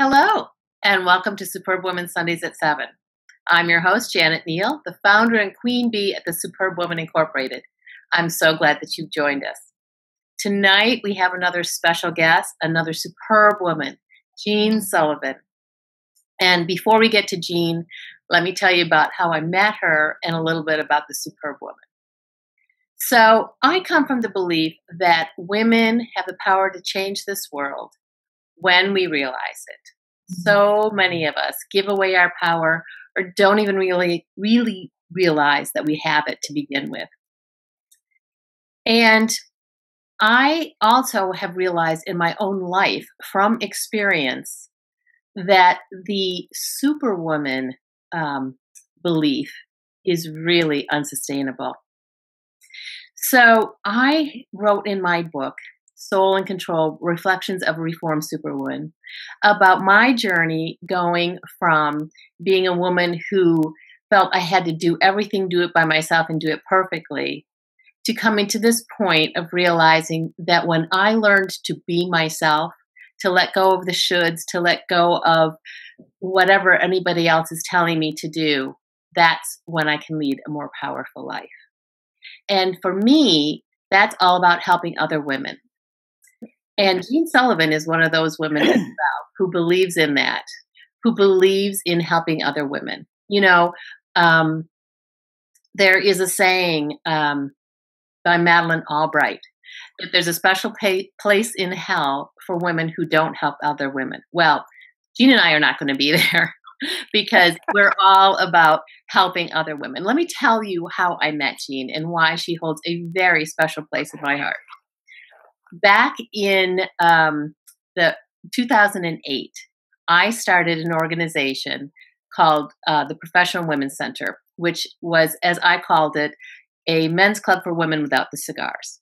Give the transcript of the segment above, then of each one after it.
Hello, and welcome to Superbwoman Sundays at 7. I'm your host, Janet Neal, the founder and queen bee at the Superbwoman Incorporated. I'm so glad that you've joined us. Tonight, we have another special guest, another superb woman, Jeanne Sullivan. And before we get to Jeanne, let me tell you about how I met her and a little bit about the Superbwoman. So I come from the belief that women have the power to change this world when we realize it. So many of us give away our power or don't even really realize that we have it to begin with. And I also have realized in my own life from experience that the superwoman belief is really unsustainable. So I wrote in my book, Soul and Control, Reflections of a Reformed Superwoman, about my journey going from being a woman who felt I had to do everything, do it by myself and do it perfectly, to coming to this point of realizing that when I learned to be myself, to let go of the shoulds, to let go of whatever anybody else is telling me to do, that's when I can lead a more powerful life. And for me, that's all about helping other women. And Jeanne Sullivan is one of those women as well who believes in that, who believes in helping other women. You know, there is a saying by Madeleine Albright that there's a special place in hell for women who don't help other women. Well, Jeanne and I are not going to be there because we're all about helping other women. Let me tell you how I met Jeanne and why she holds a very special place in my heart. Back in the 2008, I started an organization called the Professional Women's Center, which was, as I called it, a men's club for women without the cigars.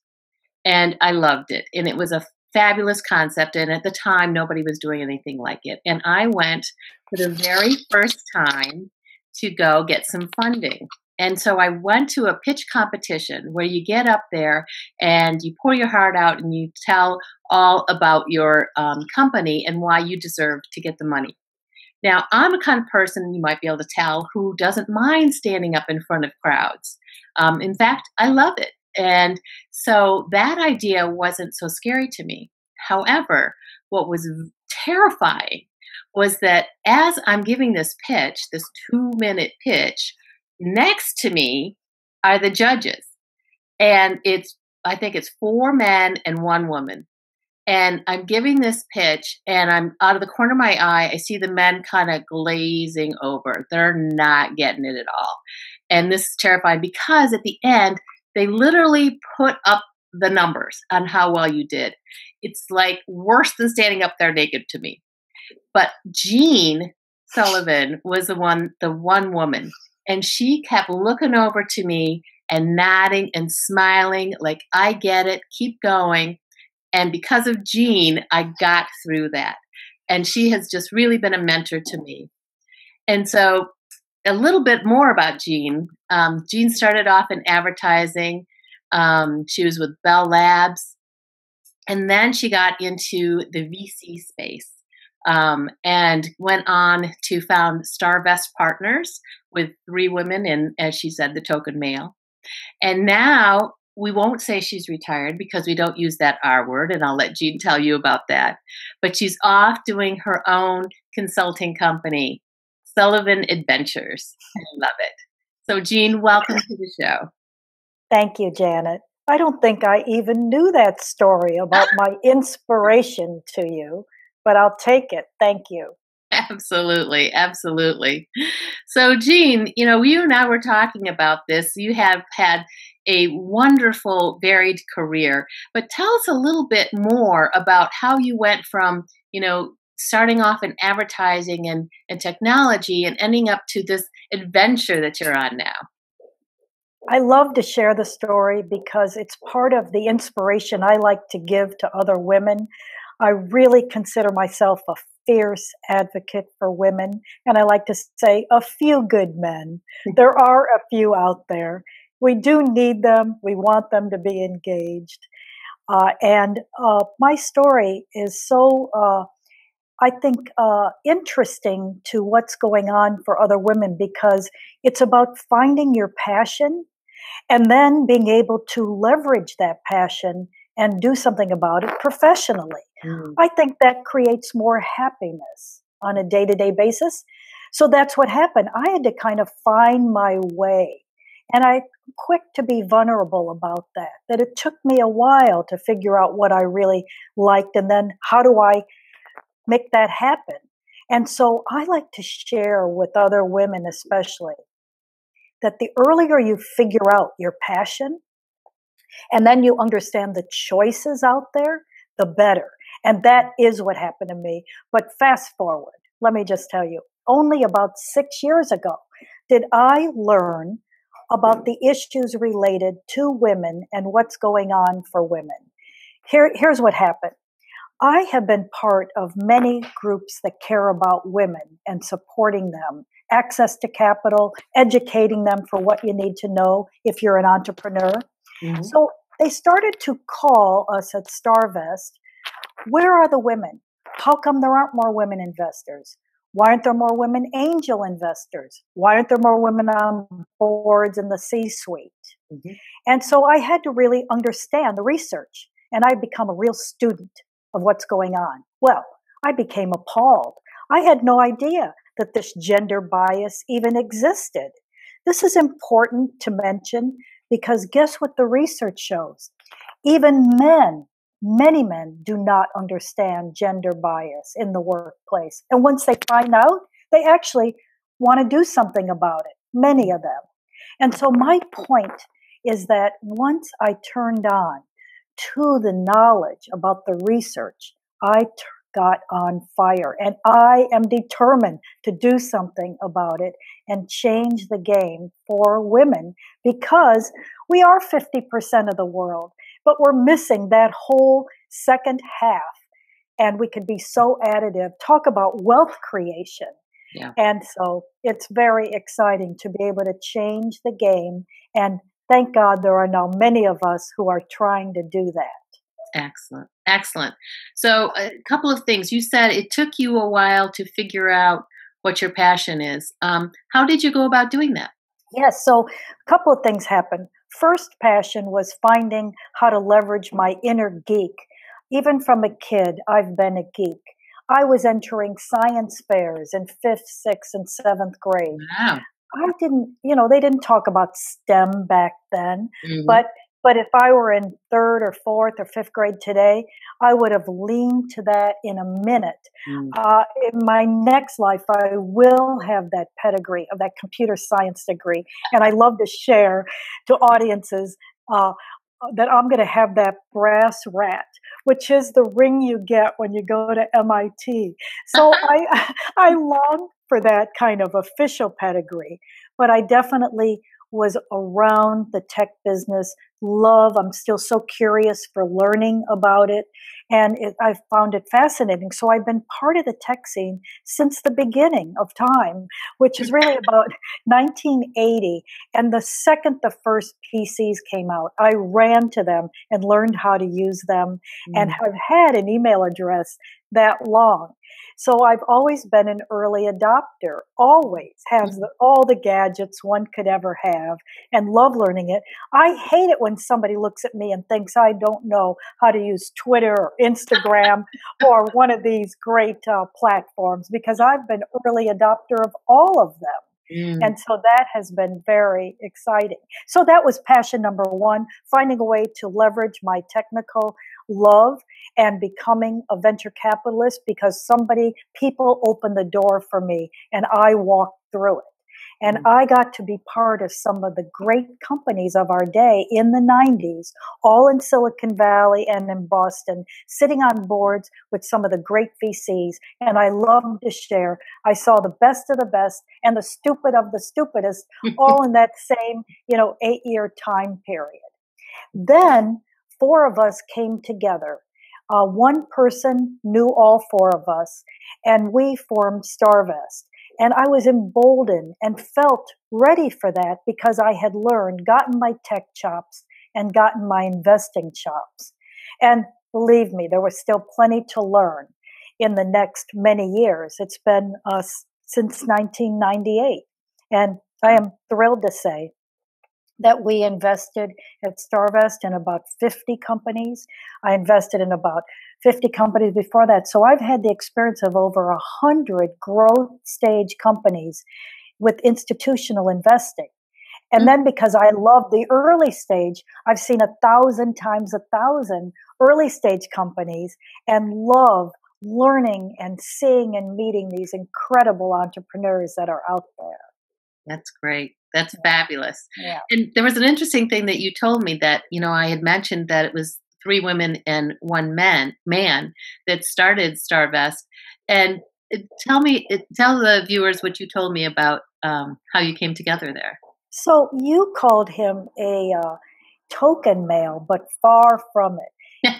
And I loved it. And it was a fabulous concept. And at the time, nobody was doing anything like it. And I went for the very first time to go get some funding. And so I went to a pitch competition where you get up there and you pour your heart out and you tell all about your company and why you deserve to get the money. Now, I'm a kind of person, you might be able to tell, who doesn't mind standing up in front of crowds. In fact, I love it. And so that idea wasn't so scary to me. However, what was terrifying was that as I'm giving this pitch, this 2-minute pitch, next to me are the judges. And I think it's 4 men and 1 woman. And I'm giving this pitch and I'm out of the corner of my eye, I see the men kind of glazing over. They're not getting it at all. And this is terrifying because at the end, they literally put up the numbers on how well you did. It's like worse than standing up there naked to me. But Jeanne Sullivan was the one woman. And she kept looking over to me and nodding and smiling like, I get it, keep going. And because of Jeanne, I got through that. And she has just really been a mentor to me. And so a little bit more about Jeanne. Jeanne started off in advertising. She was with Bell Labs. And then she got into the VC space and went on to found StarVest Partners with 3 women and, as she said, the token male. And now we won't say she's retired because we don't use that R word, and I'll let Jeanne tell you about that. But she's off doing her own consulting company, Sullivan Adventures. I love it. So Jeanne, welcome to the show. Thank you, Janet. I don't think I even knew that story about my inspiration to you, but I'll take it. Thank you. Absolutely. Absolutely. So Jeanne, you and I were talking about this. You have had a wonderful, varied career, but tell us a little bit more about how you went from, starting off in advertising and technology and ending up to this adventure that you're on now. I love to share the story because it's part of the inspiration I like to give to other women. I really consider myself a fierce advocate for women, and I like to say a few good men. There are a few out there. We do need them. We want them to be engaged. And my story is so I think, interesting to what's going on for other women because it's about finding your passion and then being able to leverage that passion and do something about it professionally. Mm. I think that creates more happiness on a day to day basis. So that's what happened. I had to kind of find my way. And I'm quick to be vulnerable about that, that it took me a while to figure out what I really liked and then how do I make that happen. And so I like to share with other women, especially, that the earlier you figure out your passion and then you understand the choices out there, the better. And that is what happened to me. But fast forward, let me just tell you, only about 6 years ago did I learn about the issues related to women and what's going on for women. Here's what happened. I have been part of many groups that care about women and supporting them, access to capital, educating them for what you need to know if you're an entrepreneur. Mhm. So they started to call us at StarVest, where are the women? How come there aren't more women investors? Why aren't there more women angel investors? Why aren't there more women on boards in the C-suite? Mhm. And so I had to really understand the research, and I become a real student of what's going on. Well, I became appalled. I had no idea that this gender bias even existed. This is important to mention because guess what the research shows? Even men, many men do not understand gender bias in the workplace. And once they find out, they actually want to do something about it, many of them. And so my point is that once I turned on to the knowledge about the research, got on fire and I am determined to do something about it and change the game for women because we are 50% of the world, but we're missing that whole second half. And we could be so additive. Talk about wealth creation. Yeah. And so it's very exciting to be able to change the game. And thank God there are now many of us who are trying to do that. Excellent. Excellent. So, a couple of things. You said it took you a while to figure out what your passion is. How did you go about doing that? Yes, so a couple of things happened. First passion was finding how to leverage my inner geek. Even from a kid, I've been a geek. I was entering science fairs in fifth, sixth, and seventh grade. Wow. I didn't, they didn't talk about STEM back then, Hmm. but if I were in third or fourth or fifth grade today, I would have leaned to that in a minute. Mm. In my next life, I will have that pedigree of that computer science degree, and I love to share to audiences that I'm going to have that brass rat, which is the ring you get when you go to MIT. So I long for that kind of official pedigree, but I definitely was around the tech business. I'm still so curious for learning about it. And I found it fascinating. So I've been part of the tech scene since the beginning of time, which is really about 1980. And the second the first PCs came out, I ran to them and learned how to use them and Mm. have had an email address that long. So I've always been an early adopter, always have all the gadgets one could ever have and love learning it. I hate it when somebody looks at me and thinks I don't know how to use Twitter or Instagram or one of these great platforms because I've been early adopter of all of them. Mm. And so that has been very exciting. So that was passion number one, finding a way to leverage my technical love and becoming a venture capitalist because people opened the door for me and I walked through it. And Mm. I got to be part of some of the great companies of our day in the 90s, all in Silicon Valley and in Boston, sitting on boards with some of the great VCs. And I love to share. I saw the best of the best and the stupid of the stupidest all in that same, 8-year time period. Then 4 of us came together. One person knew all 4 of us, and we formed StarVest. And I was emboldened and felt ready for that because I had learned, gotten my tech chops, and gotten my investing chops. And believe me, there was still plenty to learn. in the next many years. It's been since 1998. And I am thrilled to say that we invested at StarVest in about 50 companies. I invested in about 50 companies before that. So I've had the experience of over 100 growth stage companies with institutional investing. And then because I love the early stage, I've seen 1,000 times 1,000 early stage companies and love learning and seeing and meeting these incredible entrepreneurs that are out there. That's great. That's fabulous. Yeah. And there was an interesting thing that you told me that, I had mentioned that it was 3 women and 1 man that started StarVest. And tell the viewers what you told me about how you came together there. So you called him a token male, but far from it.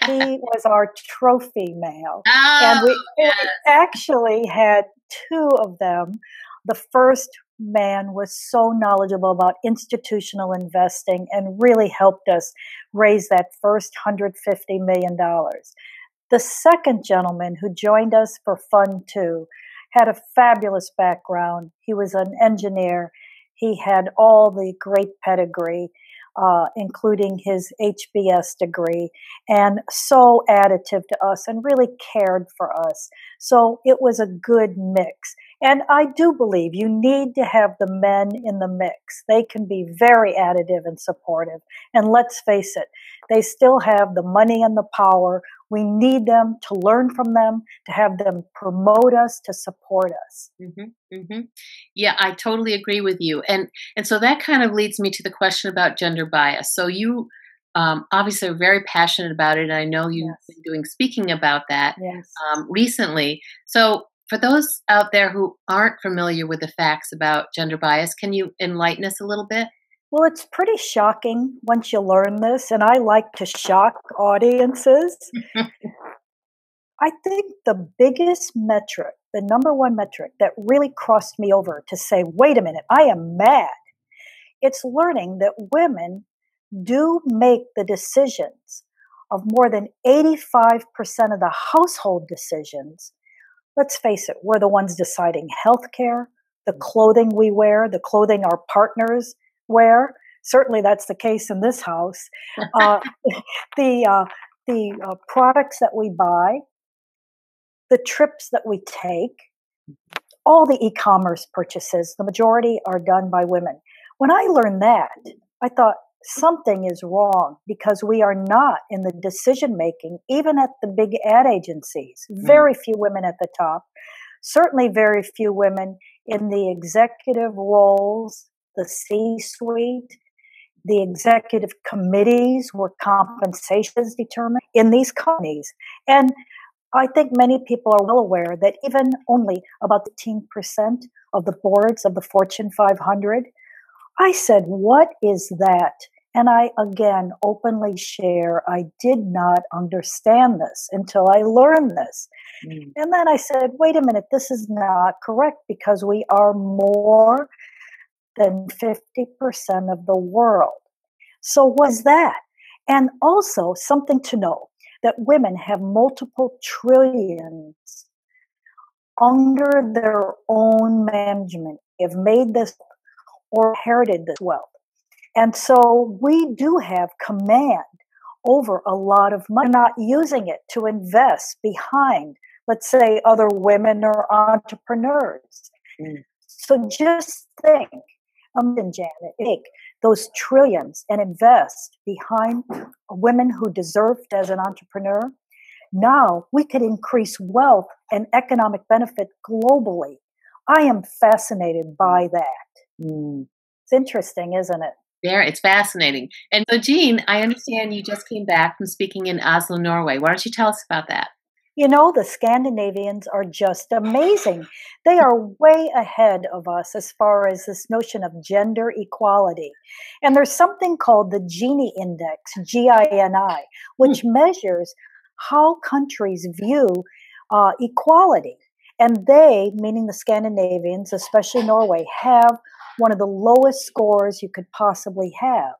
He was our trophy male. Oh, And we yes. actually had 2 of them. The first man was so knowledgeable about institutional investing and really helped us raise that first $150 million. The second gentleman, who joined us for fun too, had a fabulous background. He was an engineer. He had all the great pedigree, including his HBS degree, and so additive to us and really cared for us. So it was a good mix. And I do believe you need to have the men in the mix. They can be very additive and supportive. And let's face it, they still have the money and the power. We need them to learn from them, to have them promote us, to support us. Mm-hmm, mm-hmm. Yeah, I totally agree with you. And so that kind of leads me to the question about gender bias. So you obviously are very passionate about it. And I know you've been doing speaking about that recently. So for those out there who aren't familiar with the facts about gender bias, can you enlighten us a little bit? Well, it's pretty shocking once you learn this, and I like to shock audiences. I think the biggest metric, the number one metric that really crossed me over to say, wait a minute, I am mad. It's learning that women do make the decisions of more than 85% of the household decisions. Let's face it, we're the ones deciding healthcare, the clothing we wear, the clothing our partners wear. Certainly that's the case in this house. The products that we buy, the trips that we take, all the e-commerce purchases, the majority are done by women. When I learned that, I thought something is wrong because we are not in the decision making, even at the big ad agencies. Very few women at the top, certainly very few women in the executive roles, the C-suite, the executive committees where compensation is determined in these companies. And I think many people are well aware that even only about 15% of the boards of the Fortune 500. I said, what is that? And I, again, openly share, I did not understand this until I learned this. And then I said, wait a minute, this is not correct because we are more than 50% of the world. So what's that? And also something to know, that women have multiple trillions under their own management, have made this or inherited this wealth. And so we do have command over a lot of money, not using it to invest behind, let's say, other women or entrepreneurs. So just think, Janet, take those trillions and invest behind women who deserved as an entrepreneur. Now we could increase wealth and economic benefit globally. I am fascinated by that. It's interesting, isn't it? It's fascinating. And so, Jeanne, I understand you just came back from speaking in Oslo, Norway. Why don't you tell us about that? You know, the Scandinavians are just amazing. They are way ahead of us as far as this notion of gender equality. And there's something called the Gini Index, Gini, which measures how countries view equality. And they, meaning the Scandinavians, especially Norway, have one of the lowest scores you could possibly have.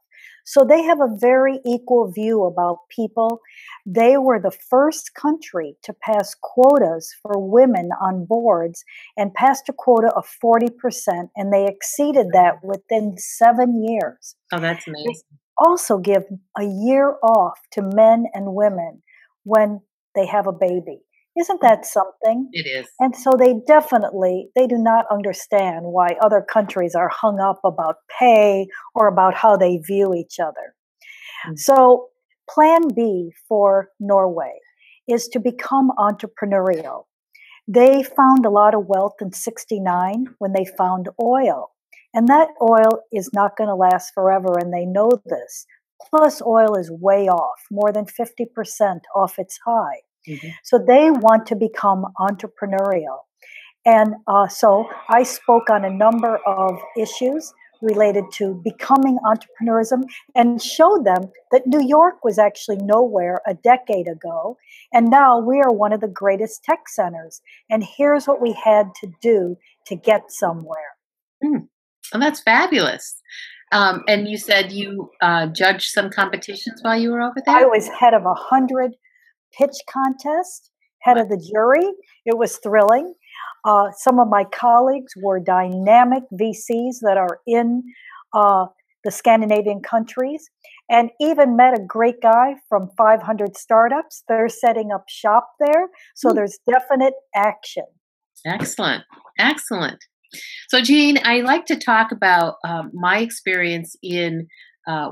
So they have a very equal view about people. They were the first country to pass quotas for women on boards and passed a quota of 40%, and they exceeded that within 7 years. Oh, that's They amazing. also give a year off to men and women when they have a baby. Isn't that something? It is. And so they do not understand why other countries are hung up about pay or about how they view each other. Mm. So plan B for Norway is to become entrepreneurial. They found a lot of wealth in 69 when they found oil. And that oil is not going to last forever, and they know this. Plus, oil is way off, more than 50% off its high. Mhm. So they want to become entrepreneurial. And so I spoke on a number of issues related to becoming entrepreneurism and showed them that New York was actually nowhere a decade ago. And now we are one of the greatest tech centers. And here's what we had to do to get somewhere. Mm. Oh, that's fabulous. And you said you judged some competitions while you were over I there? was head of 100 pitch contest, head Wow. of the jury. It was thrilling. Some of my colleagues were dynamic VCs that are in uh, the Scandinavian countries, and even met a great guy from 500 startups. They're setting up shop there. So Mm. there's definite action. Excellent. Excellent. So, Jeanne, I like to talk about my experience in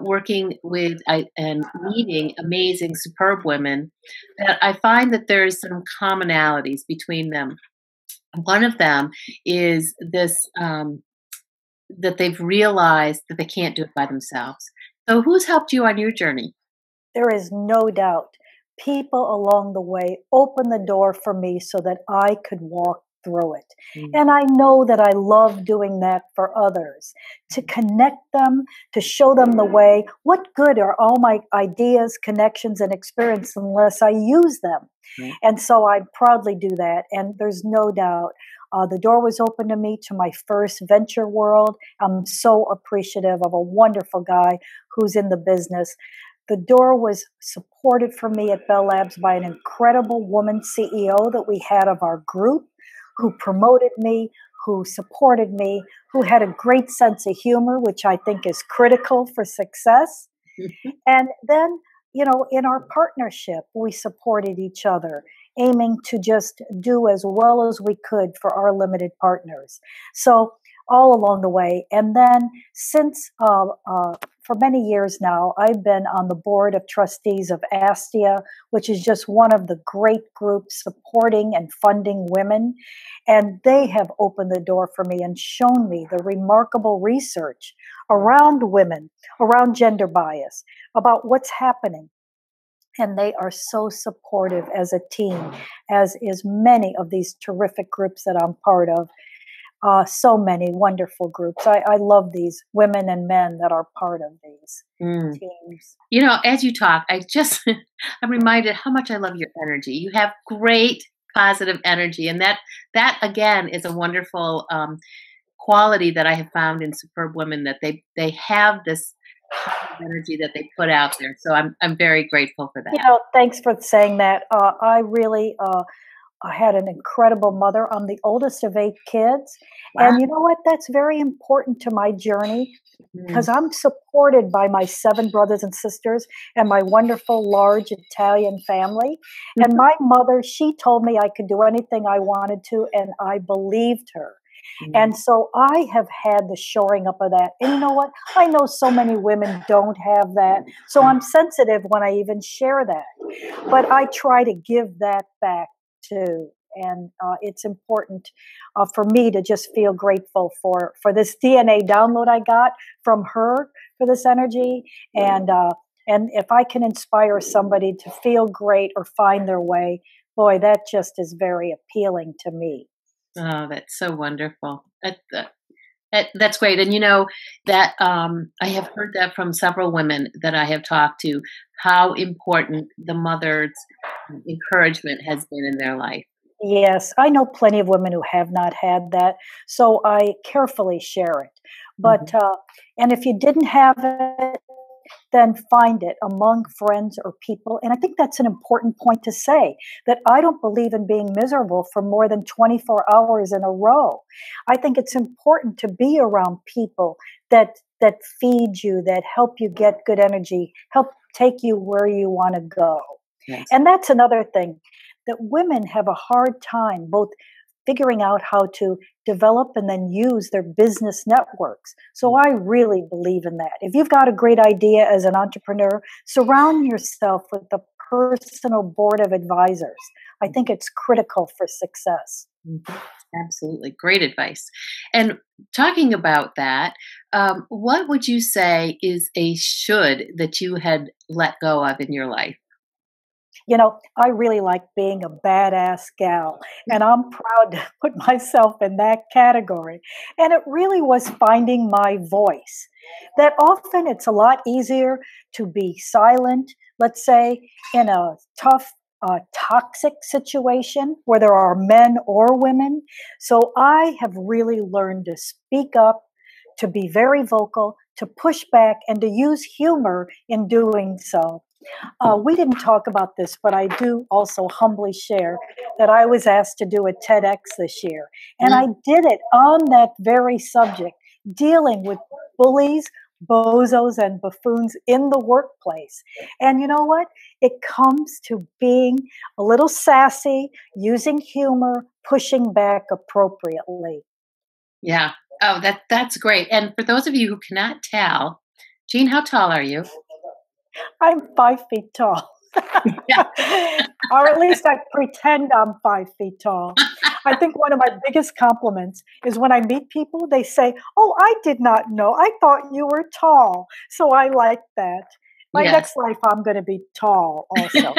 working with and meeting amazing, superb women. That I find that there's some commonalities between them. One of them is this that they've realized that they can't do it by themselves. So, who's helped you on your journey? There is no doubt people along the way opened the door for me so that I could walk through it. Mm. And I know that I love doing that for others, to connect them, to show them the way. What good are all my ideas, connections, and experience unless I use them? Right. And so I proudly do that. And there's no doubt the door was open to me to my first venture world. I'm so appreciative of a wonderful guy who's in the business. The door was supported for me at Bell Labs by an incredible woman CEO that we had of our group, who promoted me, who supported me, who had a great sense of humor, which I think is critical for success. And then, in our partnership, we supported each other, aiming to just do as well as we could for our limited partners. So, all along the way. And then, since for many years now, I've been on the board of trustees of ASTIA, which is just one of the great groups supporting and funding women. And they have opened the door for me and shown me the remarkable research around women, around gender bias, about what's happening. And they are so supportive as a team, as is many of these terrific groups that I'm part of. So many wonderful groups. I love these women and men that are part of these Mm. teams. As you talk, I'm reminded how much I love your energy. You have great positive energy, and that again is a wonderful quality that I have found in superb women, that they have this positive energy that they put out there. So I'm very grateful for that. Thanks for saying that. I had an incredible mother. I'm the oldest of 8 kids. Wow. And you know what? That's very important to my journey Mm. because I'm supported by my 7 brothers and sisters and my wonderful, large Italian family. And my mother, she told me I could do anything I wanted to, and I believed her. Mm. And so I have had the shoring up of that. And you know what? I know so many women don't have that. So I'm sensitive when I even share that. But I try to give that back too. And it's important for me to just feel grateful for this DNA download I got from her for this energy. And if I can inspire somebody to feel great or find their way, boy, that just is very appealing to me. Oh, that's so wonderful. That's great. And that I have heard that from several women that I have talked to, how important the mother's encouragement has been in their life. Yes, I know plenty of women who have not had that, so I carefully share it. But Mhm. and if you didn't have it, then find it among friends or people. And I think that's an important point to say, that I don't believe in being miserable for more than 24 hours in a row. I think it's important to be around people that feed you, that help you get good energy, help take you where you want to go. Yes. And that's another thing, that women have a hard time both figuring out how to develop and then use their business networks. So I really believe in that. If you've got a great idea as an entrepreneur, surround yourself with a personal board of advisors. I think it's critical for success. Mhm. Absolutely. Great advice. And talking about that, what would you say is a should that you had let go of in your life? You know, I really like being a badass gal, and I'm proud to put myself in that category. And it really was finding my voice. That often it's a lot easier to be silent, let's say, in a tough, toxic situation where there are men or women. So I have really learned to speak up, to be very vocal, to push back, and to use humor in doing so. We didn't talk about this, but I do also humbly share that I was asked to do a TEDx this year. And I did it on that very subject, dealing with bullies, bozos, and buffoons in the workplace. And you know what? It comes to being a little sassy, using humor, pushing back appropriately. Yeah. Oh, that's great. And for those of you who cannot tell, Jean, how tall are you? I'm 5 feet tall. Yeah. Or at least I pretend I'm 5 feet tall. I think one of my biggest compliments is when I meet people, they say, "Oh, I did not know. I thought you were tall." So I like that. My Yes. next life, I'm going to be tall also.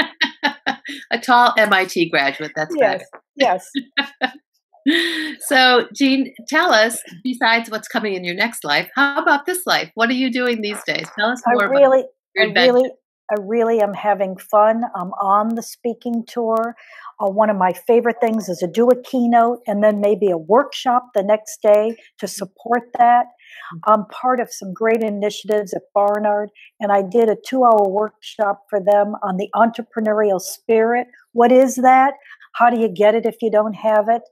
A tall MIT graduate. That's better. Yes, yes. So, Jean, tell us, besides what's coming in your next life, how about this life? What are you doing these days? Tell us I more about really, I your adventure. really, I really am having fun. I'm on the speaking tour. One of my favorite things is to do a keynote and then maybe a workshop the next day to support that. I'm part of some great initiatives at Barnard, and I did a 2 hour workshop for them on the entrepreneurial spirit. What is that? How do you get it if you don't have it?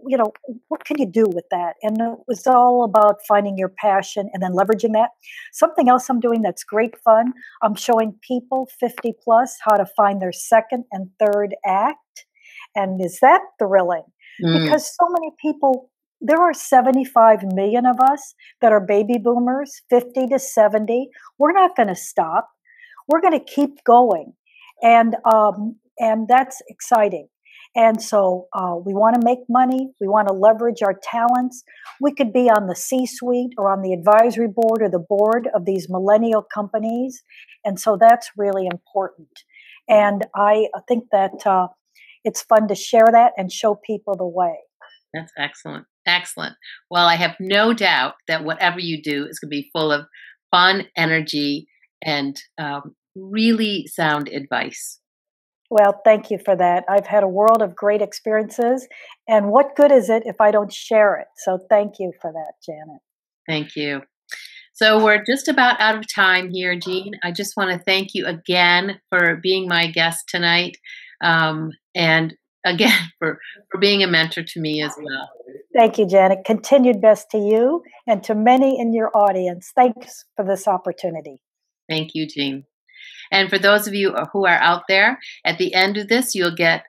You know, what can you do with that? And it was all about finding your passion and then leveraging that. Something else I'm doing that's great fun, I'm showing people 50 plus how to find their second and third act. And is that thrilling? Mm, Because so many people, there are 75 million of us that are baby boomers, 50 to 70. We're not going to stop. We're going to keep going. And that's exciting. And so we want to make money. We want to leverage our talents. We could be on the C-suite or on the advisory board or the board of these millennial companies. And so that's really important. And I think that it's fun to share that and show people the way. that's excellent. Excellent. Well, I have no doubt that whatever you do is going to be full of fun, energy, and really sound advice. Well, thank you for that. I've had a world of great experiences. And what good is it if I don't share it? So thank you for that, Janet. Thank you. So we're just about out of time here, Jean. I just want to thank you again for being my guest tonight, and again for being a mentor to me as well. Thank you, Janet. Continued best to you and to many in your audience. Thanks for this opportunity. Thank you, Jean. And for those of you who are out there, at the end of this, you'll get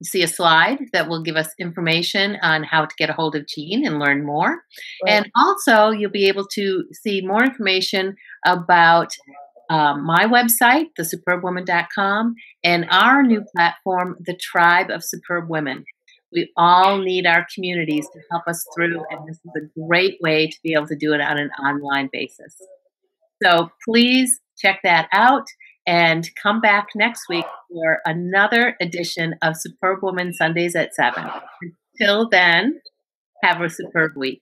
see a slide that will give us information on how to get a hold of Jean and learn more. Right. And also, you'll be able to see more information about my website, thesuperbwoman.com, and our new platform, the Tribe of Superb Women. We all need our communities to help us through, and this is a great way to be able to do it on an online basis. So please check that out and come back next week for another edition of Superb Woman Sundays at 7. Until then, have a superb week.